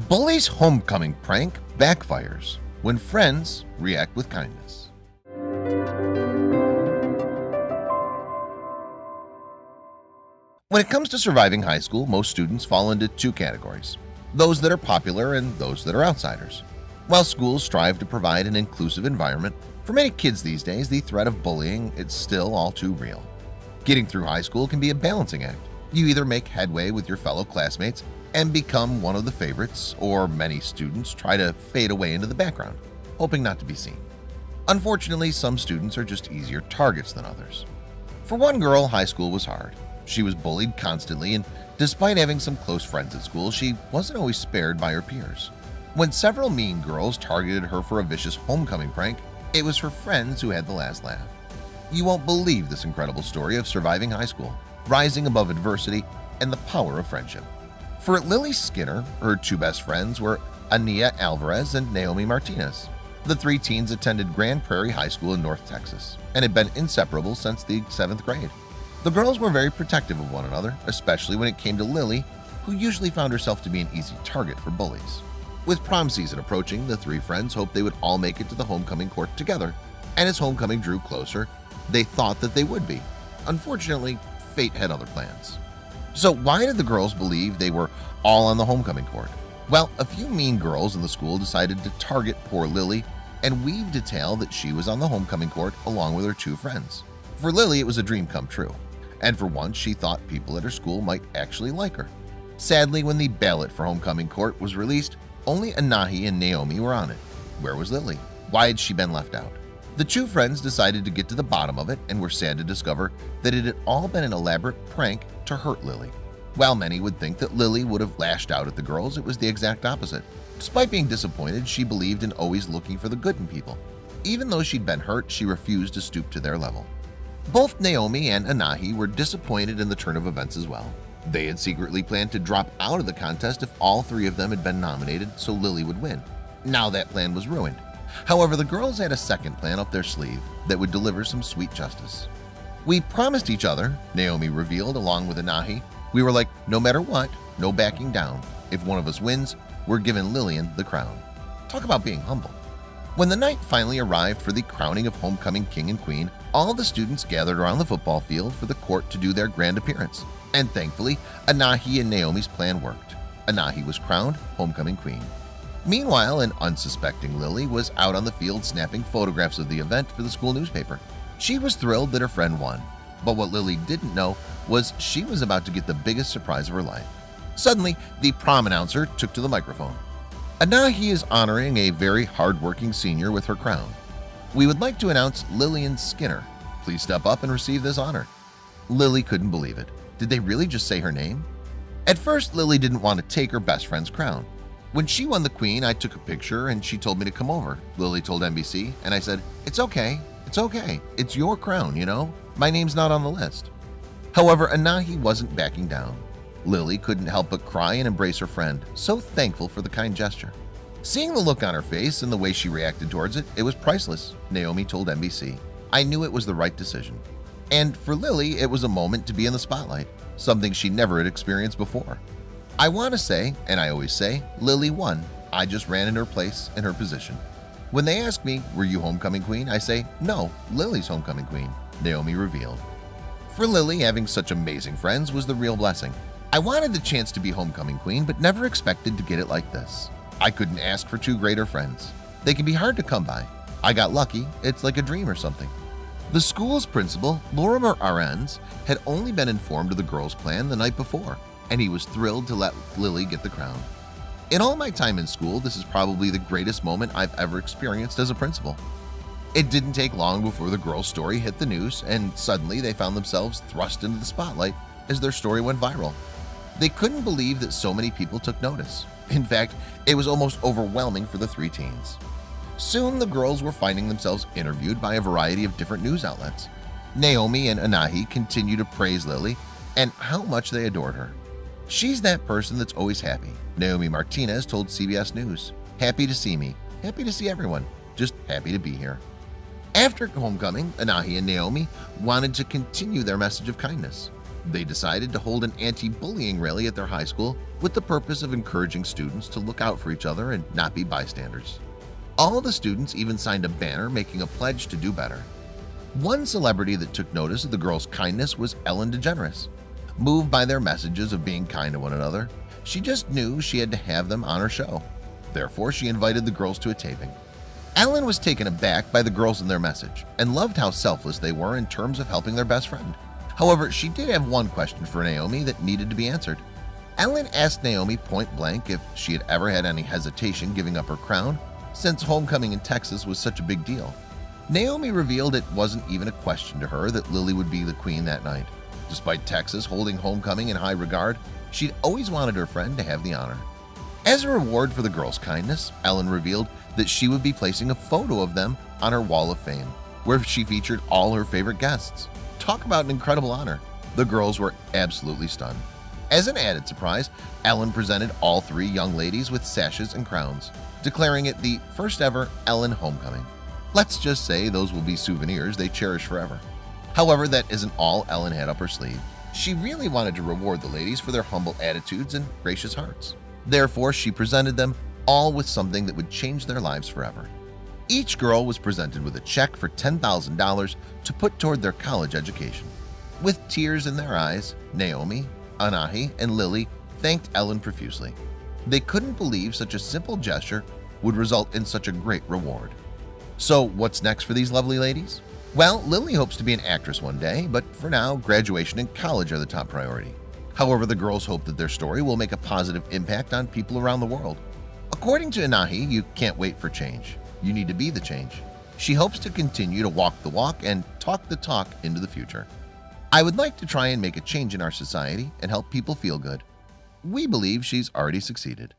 Bullies' homecoming prank backfires when friends react with kindness. When it comes to surviving high school, most students fall into two categories: those that are popular and those that are outsiders. While schools strive to provide an inclusive environment, for many kids these days, the threat of bullying is still all too real. Getting through high school can be a balancing act. You either make headway with your fellow classmates and become one of the favorites, or many students try to fade away into the background, hoping not to be seen. Unfortunately, some students are just easier targets than others. For one girl, high school was hard. She was bullied constantly, and despite having some close friends at school, she wasn't always spared by her peers. When several mean girls targeted her for a vicious homecoming prank, it was her friends who had the last laugh. You won't believe this incredible story of surviving high school, rising above adversity, and the power of friendship. For Lily Skinner, her two best friends were Ania Alvarez and Naomi Martinez. The three teens attended Grand Prairie High School in North Texas and had been inseparable since the 7th grade. The girls were very protective of one another, especially when it came to Lily, who usually found herself to be an easy target for bullies. With prom season approaching, the three friends hoped they would all make it to the homecoming court together, and as homecoming drew closer, they thought that they would be. Unfortunately, fate had other plans. So why did the girls believe they were all on the homecoming court? Well, a few mean girls in the school decided to target poor Lily and weaved a tale that she was on the homecoming court along with her two friends. For Lily, it was a dream come true, and for once she thought people at her school might actually like her. Sadly, when the ballot for homecoming court was released, only Anahi and Naomi were on it. Where was Lily? Why had she been left out? The two friends decided to get to the bottom of it and were sad to discover that it had all been an elaborate prank to hurt Lily. While many would think that Lily would have lashed out at the girls, it was the exact opposite. Despite being disappointed, she believed in always looking for the good in people. Even though she'd been hurt, she refused to stoop to their level. Both Naomi and Anahi were disappointed in the turn of events as well. They had secretly planned to drop out of the contest if all three of them had been nominated so Lily would win. Now that plan was ruined. However, the girls had a second plan up their sleeve that would deliver some sweet justice. "We promised each other," Naomi revealed along with Anahi. "We were like, no matter what, no backing down. If one of us wins, we're giving Lillian the crown." Talk about being humble. When the night finally arrived for the crowning of homecoming king and queen, all the students gathered around the football field for the court to do their grand appearance. And thankfully, Anahi and Naomi's plan worked. Anahi was crowned homecoming queen. Meanwhile, an unsuspecting Lily was out on the field snapping photographs of the event for the school newspaper. She was thrilled that her friend won, but what Lily didn't know was she was about to get the biggest surprise of her life. Suddenly, the prom announcer took to the microphone. "Anahi is honoring a very hard-working senior with her crown. We would like to announce Lillian Skinner. Please step up and receive this honor." Lily couldn't believe it. Did they really just say her name? At first, Lily didn't want to take her best friend's crown. "When she won the queen, I took a picture and she told me to come over," Lily told NBC, and I said, "It's okay. It's okay. It's your crown, you know? My name's not on the list." However, Anahi wasn't backing down. Lily couldn't help but cry and embrace her friend, so thankful for the kind gesture. Seeing the look on her face and the way she reacted towards it, it was priceless, Naomi told NBC. "I knew it was the right decision." And for Lily, it was a moment to be in the spotlight, something she never had experienced before. I want to say, and I always say, Lily won. I just ran in her place and her position. When they ask me, "Were you homecoming queen?" I say, "No, Lily's homecoming queen," Naomi revealed. For Lily, having such amazing friends was the real blessing. "I wanted the chance to be homecoming queen, but never expected to get it like this. I couldn't ask for two greater friends. They can be hard to come by. I got lucky. It's like a dream or something." The school's principal, Lorimer Arends, had only been informed of the girls' plan the night before, and he was thrilled to let Lily get the crown. "In all my time in school, this is probably the greatest moment I've ever experienced as a principal." It didn't take long before the girls' story hit the news, and suddenly they found themselves thrust into the spotlight as their story went viral. They couldn't believe that so many people took notice. In fact, it was almost overwhelming for the three teens. Soon, the girls were finding themselves interviewed by a variety of different news outlets. Naomi and Anahi continued to praise Lily and how much they adored her. "She's that person that's always happy," Naomi Martinez told CBS News. "Happy to see me. Happy to see everyone. Just happy to be here." After homecoming, Anahi and Naomi wanted to continue their message of kindness. They decided to hold an anti-bullying rally at their high school with the purpose of encouraging students to look out for each other and not be bystanders. All the students even signed a banner making a pledge to do better. One celebrity that took notice of the girls' kindness was Ellen DeGeneres. Moved by their messages of being kind to one another, she just knew she had to have them on her show. Therefore, she invited the girls to a taping. Ellen was taken aback by the girls and their message and loved how selfless they were in terms of helping their best friend. However, she did have one question for Naomi that needed to be answered. Ellen asked Naomi point blank if she had ever had any hesitation giving up her crown since homecoming in Texas was such a big deal. Naomi revealed it wasn't even a question to her that Lily would be the queen that night. Despite Texas holding homecoming in high regard, she'd always wanted her friend to have the honor. As a reward for the girls' kindness, Ellen revealed that she would be placing a photo of them on her wall of fame, where she featured all her favorite guests. Talk about an incredible honor. The girls were absolutely stunned. As an added surprise, Ellen presented all three young ladies with sashes and crowns, declaring it the first ever Ellen homecoming. Let's just say those will be souvenirs they cherish forever. However, that isn't all Ellen had up her sleeve. She really wanted to reward the ladies for their humble attitudes and gracious hearts. Therefore, she presented them all with something that would change their lives forever. Each girl was presented with a check for $10,000 to put toward their college education. With tears in their eyes, Naomi, Anahi, and Lily thanked Ellen profusely. They couldn't believe such a simple gesture would result in such a great reward. So what's next for these lovely ladies? Well, Lily hopes to be an actress one day, but for now, graduation and college are the top priority. However, the girls hope that their story will make a positive impact on people around the world. According to Anahi, you can't wait for change. You need to be the change. She hopes to continue to walk the walk and talk the talk into the future. I would like to try and make a change in our society and help people feel good. We believe she's already succeeded.